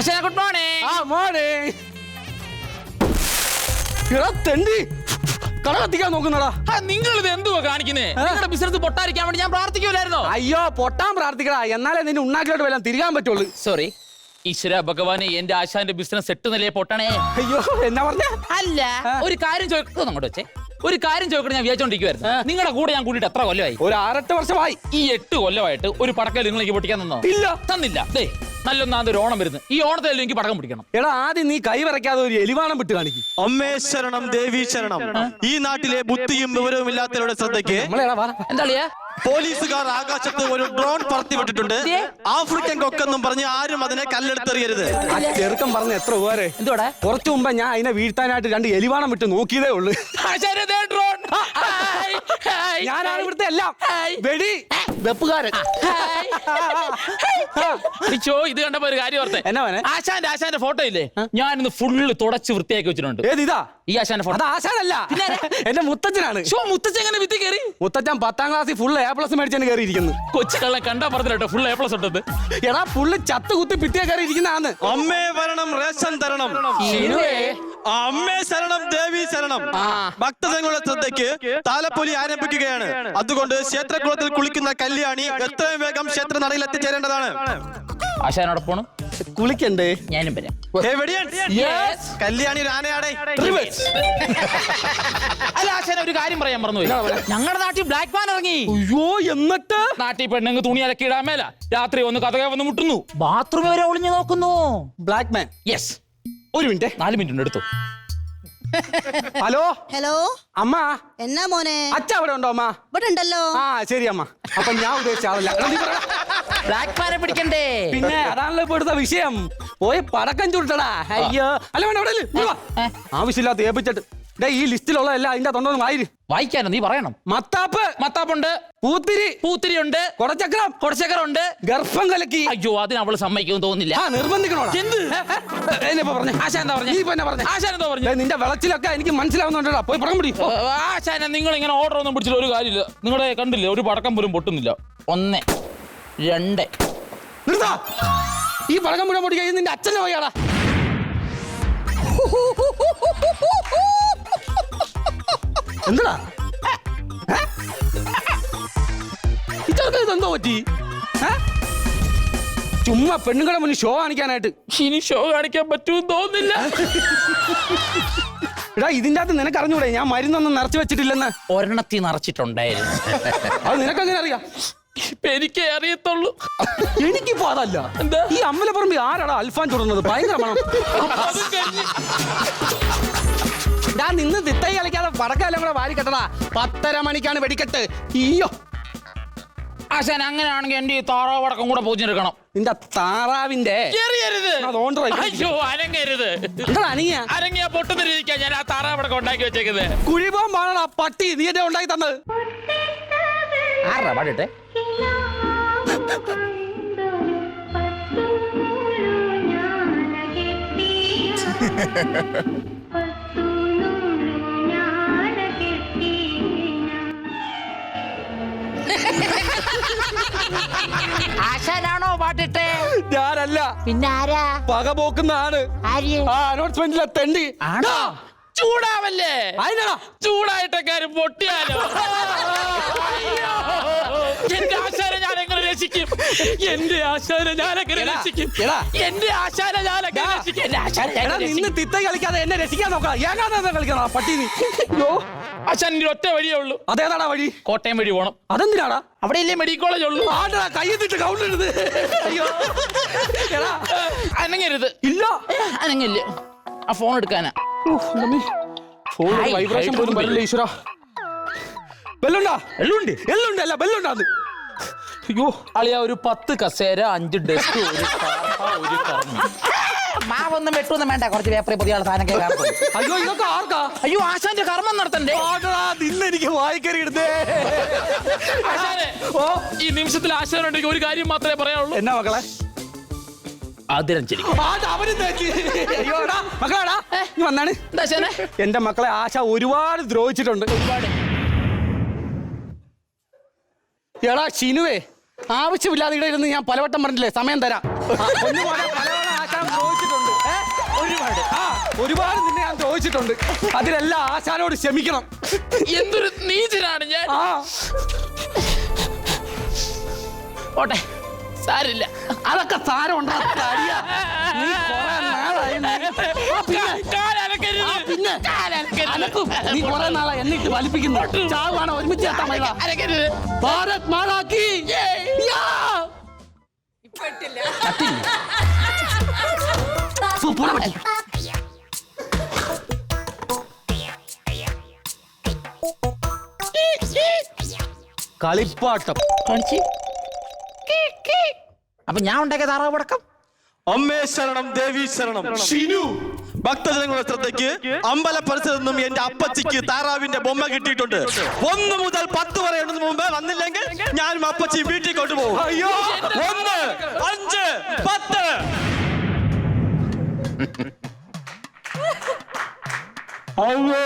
ആശാന good morning. Morning. തെണ്ടി കട കത്തിക്കാൻ നോക്കുന്നടാ. നിങ്ങൾ ഇത് എന്തുവാ കാണിക്കുന്നേ? നിങ്ങളുടെ ബിസിനസ് പൊട്ടാരിക്കാൻ വേണ്ടി ഞാൻ പ്രാർത്ഥിക്കൂലായിരുന്നോ? അയ്യോ പൊട്ടാൻ പ്രാർത്ഥിക്കടാ, എന്നാലേ നിന്നെ ഉണ്ണാക്കിലോട്ട് വരാൻ തിരികാൻ പറ്റുള്ളൂ. സോറി ഈശ്വര ഭഗവാനെ, എന്റെ ആശാന്റെ ബിസിനസ് 8 നിലയെ പൊട്ടണേ. അയ്യോ എന്നാ പറഞ്ഞ? അല്ല ഒരു കാര്യം ചോദിക്കട്ടെ, അങ്ങോട്ട് വെച്ചേ. ഒരു കാര്യം ചോദിക്കട്ടെ, ഞാൻ വിചാരിച്ചോണ്ടിരിക്കുവായിരുന്നു നിങ്ങളുടെ കൂടെ ഞാൻ കൂടിയിട്ട് എത്ര കൊല്ലമായി? ഒരു 6-8 വർഷമായി. ഈ 8 കൊല്ലമായിട്ട് ഒരു പടക്കൽ നിങ്ങൾക്ക് പൊട്ടിക്കാൻ തന്നോ? ഇല്ല, തന്നില്ല. ദേ നല്ലൊന്നാമത് ഒരു ഓണം വരുന്നു, ഈ ഓണത്തിൽ എനിക്ക് പടക്കം പിടിക്കണം. എടാ ആദ്യം നീ കൈ വരയ്ക്കാതെ ഒരു എലിവാണം വിട്ട് കാണിക്കും. അമ്മേ ശരണം ദേവി ശരണം. ഈ നാട്ടിലെ ബുദ്ധിയും വിവരവും ഇല്ലാത്തവരുടെ ശ്രദ്ധയ്ക്ക് എന്താ പോലീസുകാർ ആകാശത്ത് ഒരു ഡ്രോൺ പറത്തി വിട്ടിട്ടുണ്ട്. ആഫ്രിക്കൻ കൊക്കെന്നും പറഞ്ഞ് ആരും അതിനെ കല്ലെടുത്തെറിയരുത്. ആ ചെറുക്കൻ പറഞ്ഞ എത്ര ഉപകാരം. എന്തോടെ? കുറച്ചു മുമ്പ് ഞാൻ അതിനെ വീഴ്ത്താനായിട്ട് 2 എലിവാണം വിട്ട് നോക്കിയതേ ഉള്ളു. ഞാനാണ് ഇവിടുത്തെ എല്ലാം. വെടി വെപ്പുകാരൻ. ഇത് കണ്ടപ്പോ ഒരു കാര്യം ഓർത്തെ. എന്നാ മോനെ? ആശാന്റെ ഫോട്ടോ ഇല്ലേ, ഞാൻ ഇന്ന് ഫുള്ള് തുടച്ച് വൃത്തിയാക്കി വെച്ചിട്ടുണ്ട്. ഏത് ഇതാ? ഈ ആശാന്റെ ഫോട്ടോ. അത് ആശാനല്ല, എന്റെ മുത്തച്ഛനാണ്. മുത്തച്ഛൻ എങ്ങനെ വിത്തി കയറി? മുത്തച്ഛൻ 10ാം ക്ലാസ്സിൽ ഫുൾ A+ മേടിച്ചാണ് കയറിയിരിക്കുന്നത്. കൊച്ചു കള്ള കണ്ടാ പറഞ്ഞിട്ടോ ഫുൾ A+ ഉണ്ടത്. എടാ ഫുള്ള് ചത്ത് കുത്തി പിറ്റിയെ കയറിയിരിക്കുന്നതാന്ന്. അമ്മേ വരണം റേഷൻ തരണം. അമ്മേ ശരണം ദേവി ശരണം. ഭക്തജനങ്ങളുടെ ശ്രദ്ധയ്ക്ക് താലപ്പൊലി ആരംഭിക്കുകയാണ്. അതുകൊണ്ട് ക്ഷേത്രകുളത്തിൽ കുളിക്കുന്ന കല്യാണി എത്രയും വേഗം ക്ഷേത്ര നടയിൽ എത്തിച്ചേരേണ്ടതാണ്. ആശാനോടൊപ്പം കുളിക്കണ്ടേ? ഞാനും വരാം. കല്യാണി ഒരു ആനയാടെ. അല്ല ആശാന ഒരു കാര്യം പറയാൻ മറന്നു. ഞങ്ങളുടെ നാട്ടിൽ ബ്ലാക്ക് മാൻ ഇറങ്ങി. അയ്യോ എന്നിട്ട് നാട്ടിൽ പെണ്ണുങ്ങൾ തുണി അലക്കി ഇടാൻ മേല, രാത്രി വന്ന് കഥകെ വന്ന് മുട്ടുന്നു, ബാത്റൂമിൽ വരെ ഒളിഞ്ഞു നോക്കുന്നു. Black man. യെസ്. ഒരു മിനിറ്റ്, 4 മിനിറ്റ് എടുത്തു. ഹലോ ഹലോ അമ്മ. എന്നാ മോനെ? അച്ഛ അവിടെ ഉണ്ടോ അമ്മ? ഇവിടെ ഉണ്ടല്ലോ. ആ ശരി അമ്മ. അപ്പൊ ഞാൻ ഉദ്ദേശിച്ച ആളല്ല. ബ്ലാക്ക് മാനെ പിടിക്കണ്ടേ? പിന്നെ അതാണല്ലോ ഇപ്പൊ എടുത്ത വിഷയം. പോയി പടക്കം ചുട്ടടാ. അയ്യോ അല്ല വേണ്ട, അവിടെ ആവശ്യമില്ലാത്ത ഏപ്പിച്ചിട്ട്. ഈ ലിസ്റ്റിലുള്ള എല്ലാം അതിന്റെ തൊണ്ടൊന്ന് വായിക്കാനോ? നീ പറയണം. മത്താപ്പുണ്ട്, പൂത്തിരി ഉണ്ട്, കൊടച്ചക്രം ഉണ്ട്, ഗർഭം കലക്കി. അയ്യോ അതിന് അവള് സമ്മതിക്കുമെന്ന് തോന്നുന്നില്ല. നിർബന്ധിക്കണോടാ. നിന്റെ വിളച്ചിലൊക്കെ എനിക്ക് മനസ്സിലാവുന്നുണ്ടോ. പോയി പടക്കം പിടി. ആശാന നിങ്ങൾ ഇങ്ങനെ ഓർഡർ ഒന്നും പിടിച്ചില്ല ഒരു കാര്യമില്ല. നിങ്ങളുടെ കണ്ടില്ലേ ഒരു പടക്കം പോലും പൊട്ടുന്നില്ല. 1 2 നിർത്താ. ഈ പടക്കം മുഴുവൻ പൊടിക്കാൻ നിന്റെ അച്ഛനെ പോയാടാ. എന്താ ഇതെന്തോ പറ്റി? ചുമ്മാ പെണ്ണുങ്ങളെ മുന്നിൽ ഷോ കാണിക്കാനായിട്ട്. ഇനി ഷോ കാണിക്കാൻ പറ്റുമെന്ന് തോന്നുന്നില്ല. എടാ ഇതിന്റെ അകത്ത് നിനക്ക് അറിഞ്ഞൂടെ ഞാൻ മരുന്നൊന്നും നിറച്ചു വെച്ചിട്ടില്ലെന്ന്? ഒരെണ്ണത്തിൽ നിറച്ചിട്ടുണ്ടായിരുന്നു. അത് നിനക്കെങ്ങനെ അറിയാം? എനിക്കേ അറിയത്തുള്ളൂ. എനിക്കിപ്പോ അതല്ല. എന്താ ഈ അമ്പലപ്പറമ്പ് ആരാടാ അൽഫാൻ ചുടുന്നത്? ഭയങ്കര മണം. ഞാൻ നിന്ന് തിത്തൈ കളിക്കാതെ പടക്കെല്ലാം കൂടെ വാരി കെട്ടടാ. 10:30 മണിക്കാണ് വെടിക്കെട്ട്. അയ്യോ ആശാൻ അങ്ങനെയാണെങ്കിൽ എന്റെ ഈ താറാവ് പടക്കം കൂടെ പൂജെടുക്കണം. നിന്റെ താറാവിന്റെ അരങ്ങിയ പൊട്ടുന്നിരിക്കാൻ ഞാൻ ആ താറാവ് പടക്കം ഉണ്ടാക്കി വെച്ചേക്കുന്നത്. കുഴിപോൻ പാടാ പട്ടി. നീ എന്നെ ഉണ്ടാക്കി തന്നത് ആരാ പാടിട്ടെ? ആശാനാണോ പാട്ടിട്ടെ? ഞാനല്ല. പിന്നെ ആരാ? പക പോക്കുന്നതാണ്. അനൗൺസ്മെന്റിലെ തെണ്ടി. ചൂടാവല്ലേ? അതിനാ ചൂടായിട്ടക്കാരും പൊട്ടിയാലോ? എന്റെ ആശാനെ ഞാൻ എങ്ങനെ രക്ഷിക്കും? എന്റെ ആശാനെ ഞാൻ എങ്ങനെ രക്ഷിക്കും? എന്റെ ആശാനെ ഞാൻ എങ്ങനെ രക്ഷിക്കും? നിന്ന് തിത്തൈ കളിക്കാതെ എന്നെ രക്ഷിക്കാൻ നോക്കാം. ഏകാന്തം കളിക്കണം പട്ടി നീ. ആശാൻ ഒറ്റ വഴിയേ ഉള്ളൂ. അതേതാടാ വഴി? കോട്ടയം വഴി പോണം. അതെന്തിനാടാ? അവിടെ ഇല്ലേ മെഡിക്കൽ കോളേജ് ഉള്ളൂ. കയ്യെത്തിട്ട് കൗണ്ടരുത്. അനങ്ങരുത്. ഇല്ല അനങ്ങില്ല. ആ ഫോൺ എടുക്കാനാ. വൈബ്രേഷൻ പോലും വരില്ല ഈശ്വര. ബെല്ലുണ്ടാ? എല്ലുണ്ട്. എല്ലുണ്ട് അല്ല ബെല്ലുണ്ടാന്ന്. അയ്യോ അളിയ ഒരു 10 കസേര, 5 ഡെസ്ക്, ഒരു കർമ്മി. മാവൊന്നും വെട്ടൊന്നും വേണ്ട. കുറച്ച് പേപ്പർ പുതിയ സാധനം. അയ്യോ ഇതൊക്കെ ആർക്കാ? അയ്യോ ആശാന്റെ കർമ്മം നടത്തണ്ടേ? നിന്നെനിക്ക് വായിക്കറി ഇടുന്നേ. ഈ നിമിഷത്തിൽ ആശാനുണ്ടെങ്കിൽ ഒരു കാര്യം മാത്രമേ പറയാനുള്ളൂ. എന്നാ മക്കളെ? ആദരഞ്ജലി. മക്കളാടാ നീ വന്നാണ്. എന്റെ മക്കളെ ആശ ഒരുപാട് ദ്രോഹിച്ചിട്ടുണ്ട്. എടാ ഷിനുവേ, ആവശ്യമില്ലാതെ ഇവിടെ ഇരുന്ന് ഞാൻ പലവട്ടം പറഞ്ഞില്ലേ സമയം തരാം. ആശാൻ ദ്രോഹിച്ചു. ഒരുപാട് നിന്നെ ഞാൻ ചോദിച്ചിട്ടുണ്ട്. അതിലെല്ലാം ആശാനോട് ക്ഷമിക്കണം. എന്തൊരു നീചനാണ് ഞാൻ. ആ ഓട്ടെ, സാരില്ല. അതൊക്കെ സാരം ഉണ്ടാ. നീ കുറെ നാളായി നീ കുറെ നാളായി എന്നിട്ട് വലിപ്പിക്കുന്നു. ചാവാണ് ഒരുമിച്ച് ചേട്ടാ മൈള. ഭാരത് മാളാക്കി കളിപ്പാട്ടം കാണിച്ച്. അപ്പൊ ഞാൻ ഉണ്ടാക്കിയ താറാവ് പടക്കം. അമ്മേ ശരണം ദേവി ശരണം. ഭക്തജനങ്ങളുടെ ശ്രദ്ധയ്ക്ക് അമ്പല പരിസരത്ത് നിന്നും എന്റെ അപ്പച്ചിക്ക് താറാവിന്റെ ബൊമ്മ കിട്ടിയിട്ടുണ്ട്. 1 മുതൽ 10 വരെ എണ്ണുന്നതിന് മുമ്പ് വന്നില്ലെങ്കിൽ ഞാനും അപ്പച്ചി വീട്ടിൽ കൊണ്ടുപോകും. അയ്യോ 1 5 10. അയ്യോ